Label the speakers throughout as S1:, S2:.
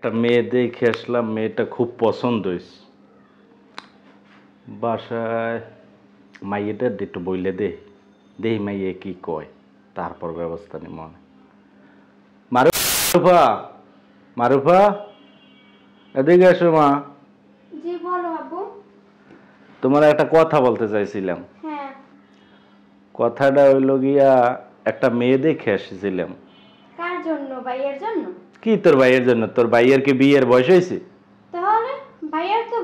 S1: একটা মেয়ে দেখে আসলাম, মেয়েটা খুব পছন্দ হয়েছে। বাসায় মাইয়েটা একটু বইলে দেই মাইয়ে কি কয়, তারপর ব্যবস্থা নি মনে। মারুফা, মারুফা, এদিকে এসো মা।
S2: জি বলো আব্বু।
S1: তোমার একটা কথা বলতে চাইছিলাম।
S2: হ্যাঁ।
S1: কথাটা হইল গিয়া, একটা মেয়ে দেখে এসেছিলাম।
S2: কার জন্য? ভাইয়ের জন্য?
S1: কি তোর ভাইয়ের জন্য? তোর ভাইয়ের কি বিয়ের বয়স হয়েছে?
S2: তাহলে ভাইয়ের তো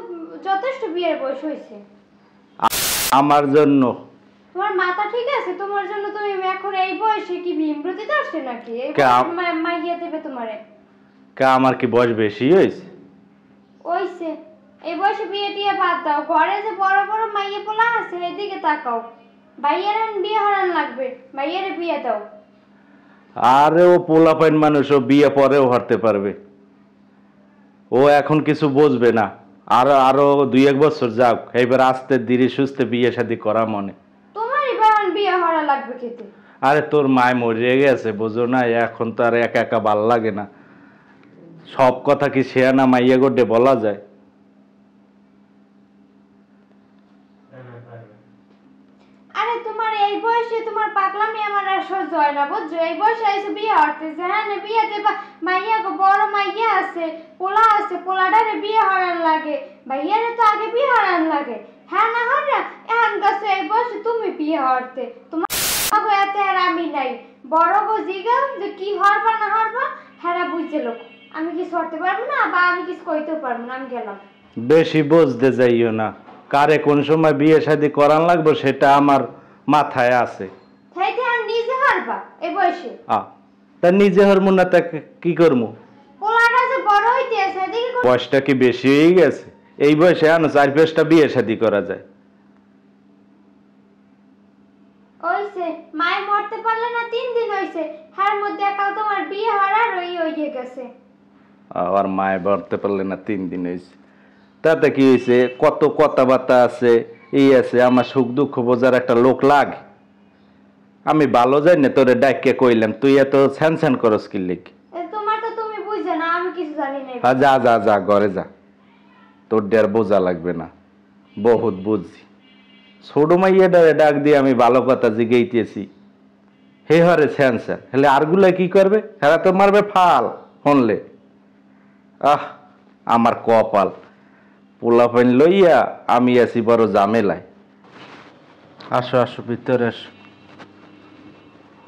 S2: যথেষ্ট বিয়ের বয়স হয়েছে।
S1: আমার জন্য।
S2: তোমার মাথা ঠিক আছে? তোমার জন্য তুমি এখন এই বয়সে কি বিমৃতি আসছে নাকি? এই মাইয়া দেবে তোমারে?
S1: আমার কি বয়স বেশি হয়েছে?
S2: ওইছে, এই বয়সে বিয়ে টিয়ে বাদ দাও। ঘরে যে বড় বড় মাইয়া পোলা আছে এদিকে তাকাও। ভাইয়ের বিয়ে হারান লাগবে, ভাইয়ের বিয়ে দাও।
S1: আরে ও পোলাপাইন মানুষ, ও বিয়ে পরেও হারতে পারবে। ও এখন কিছু বুঝবে না। আরো আরো 2-1 বছর যাক, এবার আস্তে ধীরে সুস্থে বিয়ে শাদী করা মনে।
S2: তোমারই বাড়ান বিয়ে হারা লাগবে খেতে।
S1: আরে তোর মায় মরে গেছে, বুঝো না? এখন তো আর একা একা ভাল লাগে না। সব কথা কি সে না মাইয়া গোডে বলা যায়?
S2: আরে তোমার এই বয়সে তোমার পাগলামি আমার আর সহ্য হয় না, বুঝছো? এই বয়সে এসে বিয়ে হরতেছে। হ্যাঁ না, বিয়ে দেবা। মাইয়া গো বড় মাইয়া আছে, পোলা আছে, পোলাটারে বিয়ে হরান লাগে, ভাইয়ারে তো আগে বিয়ে হরান লাগে। হ্যাঁ না হয় না? এখন গাছে এই বয়সে তুমি বিয়ে হরতে, তোমার গো এতে আর আমি নাই। বড় গো জিগা যে কি হরবা না হরবা হ্যাঁ বুঝছে লোক। আমি কিছু হরতে পারবো না বা আমি কিছু কইতেও পারবো না, আমি গেলাম।
S1: বেশি বুঝতে যাইও না। কারে কোন সময় বিয়ে শাদী করান লাগবে সেটা আমার মাথায় আছে।
S2: তাইতে আর নিজে হরবা এই বয়সে?
S1: তা নিজে হরমু না তা কি করবো?
S2: পোলাটা যে বড় হইতে আছে এদিকে
S1: বয়সটা কি বেশি হয়ে গেছে? এই বয়সে আনো 4-5টা বিয়ে শাদী করা যায়।
S2: হইছে, মায় মরতে পারলে না 3 দিন হইছে, হার মধ্যে একাও তোমার বিয়ে হারার হইয়ে গেছে।
S1: আর মায়ে বাড়তে পারলে না 3 দিন হয়েছে, তাতে কি হয়েছে? কত কথাবার্তা আছে, এই আছে, আমার সুখ দুঃখ বোঝার একটা লোক লাগে। আমি ভালো যাই না তোরে ডাইকে কইলাম, তুই এত ছ্যান ছ্যান করস কি লিখি?
S2: তোমার তো তুমি বুঝে না, আমি কিছু জানি না।
S1: যা যা যা ঘরে যা, তোর ডের বোঝা লাগবে না, বহুত বুঝছি। ছোট মাইয়াটারে ডাক দিয়ে আমি ভালো কথা জিগেইতেছি, হে হরে ছ্যান ছ্যান, হেলে আরগুলা কি করবে? হেরা তো মারবে ফাল হনলে। আমার কপাল, পোলাপাইন লইয়া আমি আছি বড় ঝামেলায়। আসো আসো ভিতরে আসো।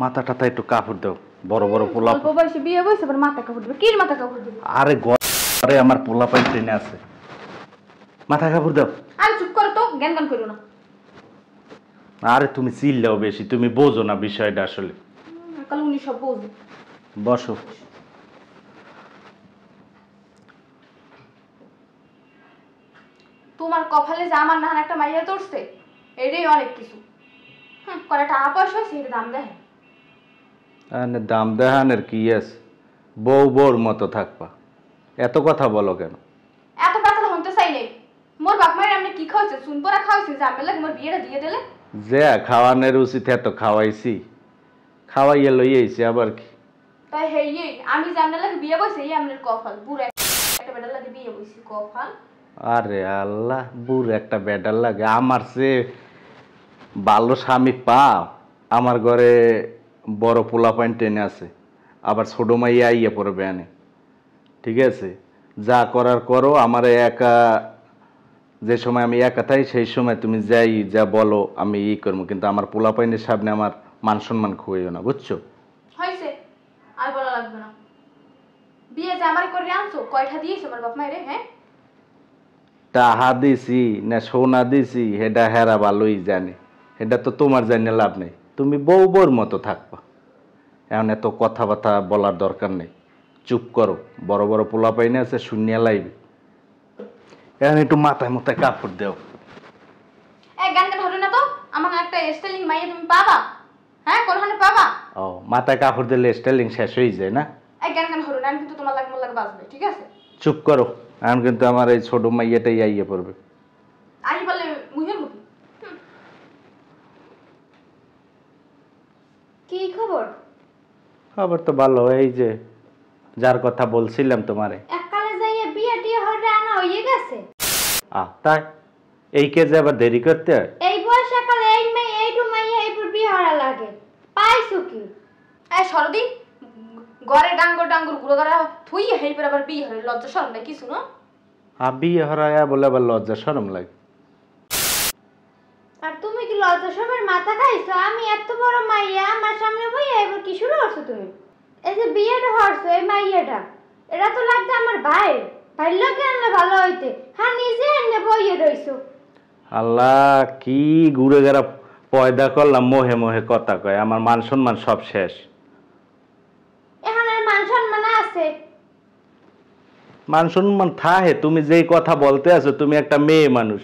S1: মাথা টাথা একটু কাপড় দাও, বড় বড় পোলা।
S2: অল্প বয়সে বিয়ে হইছে, আবার মাথা কাপড় দিবে? কি মাথা কাপড় দিবে?
S1: আরে ঘরে আমার পোলাপাইন ট্রেনে আছে, মাথা কাপড় দাও।
S2: আরে চুপ করো তো, জ্ঞান গান করো না।
S1: আরে তুমি চিল্লাও বেশি, তুমি বোঝো না বিষয়টা আসলে।
S2: কাল উনি সব বোঝে।
S1: বসো।
S2: তোমার কপালে যে আমার নাহান একটা মাইয়া তোরছে, এটাই অনেক কিছু। করে টাকা পয়সা হয়েছে, এটা দাম দেয়।
S1: দাম দেহানের কি আছে? বউ বউর মতো থাকবা, এত কথা বলো কেন?
S2: এত কথা শুনতে চাই নেই। মোর বাপ মায়ের এমনি কি খাওয়াইছে? সুনপরা খাওয়াইছে যে আমি লাগে মোর বিয়েটা দিয়ে দিলে।
S1: যে খাওয়ানোর উচিত এত খাওয়াইছি, খাওয়াইয়া লই আইছি আবার কি?
S2: তাই হেই আমি যে আপনার লাগে বিয়ে বইছি, এই আপনার কপাল। বুড়া একটা বেটার লাগে বিয়ে বইছি, কপাল।
S1: আরে আল্লাহ, বুড়ো একটা বেটার লাগে? আমার সে ভালো স্বামী পাও? আমার ঘরে বড় পোলাপাইন টেনে আছে, আবার ছোট মাইয়া আইয়া পড়বে আনে। ঠিক আছে, যা করার করো। আমার একা, যে সময় আমি একা থাই সেই সময় তুমি যাই যা বলো আমি ই করবো, কিন্তু আমার পোলাপাইনের সামনে আমার মান সম্মান খুঁইও না, বুঝছো?
S2: হয়েছে, আর বলা লাগবে না। বিয়ে যে আমার করে আনছো, কয়টা দিয়েছো আমার বাপ মায়ের? হ্যাঁ,
S1: টাহা দিছি না সোনা দিছি হেডা হেরা ভালোই জানে, এটা তো তোমার জানে লাভ নেই। তুমি বউ বউর মতো থাকবা, এখন এত কথাবার্তা বলার দরকার নেই। চুপ করো, বড় বড় পোলা পাইনে আছে শূন্যা লাইবে। এখন একটু মাথায় মাথায় কাপড় দেও।
S2: এক গান গান হলো না তো, আমাকে একটা স্টাইলিং মাইয়া তুমি পাবা? হ্যাঁ, কোনখানে পাবা?
S1: ও, মাথায় কাপড় দিলে স্টাইলিং শেষ হয়ে যায় না?
S2: এক গান গান হলো না, আমি কিন্তু তোমার লাগে মোর লাগে বাজবে, ঠিক আছে?
S1: চুপ করো, এখন কিন্তু আমার এই ছোট মাইয়াটাই আইয়ে পড়বে।
S2: আই বলে মুহের মুখি। কি খবর?
S1: খবর তো ভালো, এই যে যার কথা বলছিলাম তোমারে।
S2: এককালে হয়ে গেছে।
S1: তাই এই কেজে আবার দেরি করতে হয়?
S2: এই বয়সে কালে এই মেয়ে এইটু মাইয়া এইপুর বিয়ে হওয়া লাগে, পাইছো কি?
S3: এই সরদি ঘরে ডাঙ্গর গুঁড়ো করা থুই হেইপর আবার বিয়ে হরে লজ্জা শরম নাই কিছু না?
S1: বিয়ে হরায়া বলে আবার লজ্জা শরম লাগে।
S2: আর তুমি কি লজ্জা সবার মাথা খাইছো? আমি এত বড় মাইয়া আমার সামনে বইয়া এবার কি শুরু করছো তুমি? এই যে বিয়েটা হরছো এই মাইয়াটা, এটা তো লাগছে আমার ভাই, ভাই লোকে আনলে ভালো হইতে, হ্যাঁ নিজে এনে বইয়ে রইছো।
S1: আল্লাহ কি ঘুরে গেরা পয়দা করলাম, মোহে মোহে কথা কয়, আমার মান সম্মান সব শেষ।
S2: এখন আর মান সম্মান আছে?
S1: মান সম্মান থাহে, তুমি যেই কথা বলতে আছো, তুমি একটা মেয়ে মানুষ,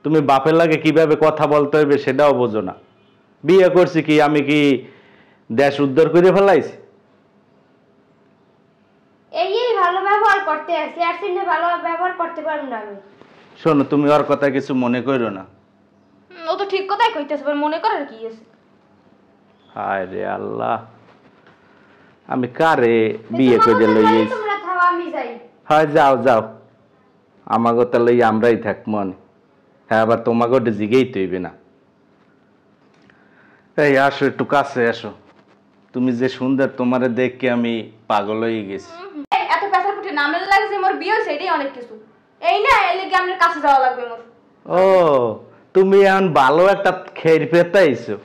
S1: তুমি বাপের লাগে কিভাবে কথা বলতে হবে সেটাও বোঝো না। বিয়ে করছি কি আমি কি দেশ উদ্ধার করে ফেলাইছি?
S2: এই ভালো ব্যবহার করতে আসি, আর সিনে ভালো ব্যবহার করতে পারবো না আমি।
S1: শোনো, তুমি ওর কথা কিছু মনে করো না।
S3: ও তো ঠিক কথাই কইতেছে, মনে করার কি আছে?
S1: হায় রে আল্লাহ, আমি কারে বিয়ে করে লইয়েছি?
S2: তোমরা থাও, আমি যাই।
S1: হয় যাও যাও, আমাগো তা লই আমরাই থাক মনে। হ্যাঁ, আবার তোমাকে ওটা জিগেই তৈবে না। এই আসো, একটু কাছে আসো। তুমি যে সুন্দর, তোমারে দেখে আমি পাগল হয়ে গেছি।
S3: এত পেছার পুটে নামের লাগে যে মোর বিয়ে হয়েছে এটাই অনেক কিছু। এই না এর লেগে আমার কাছে যাওয়া লাগবে মোর।
S1: ও, তুমি এখন ভালো একটা খের পেতাইছো।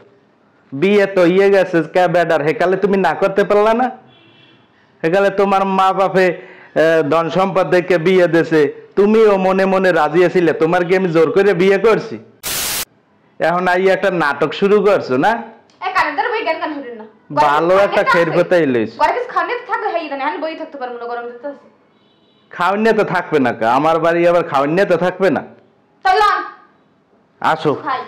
S1: বিয়ে তো ইয়ে গেছে কে বেডার, হেকালে তুমি না করতে পারলা না? হেকালে তোমার মা বাপে ধন সম্পদ দেখে বিয়ে দেছে, তুমিও মনে মনে রাজি আছিলে, তোমার কি আমি জোর করে বিয়ে করছি? এখন আই একটা নাটক শুরু করছো না?
S3: এই কানেদার বই গান হইল না।
S1: ভালো একটা খের পেতাই লইছো।
S3: ঘরে কিছু খানে থাকলে হেই জানে, আমি বই থাকতে পারবো না, গরম দিতে আছে।
S1: খাওয়ান্নে তো থাকবে না কা? আমার বাড়ি আবার খাওয়ান্নে তো থাকবে না।
S3: চল
S1: আসো।
S3: খাই।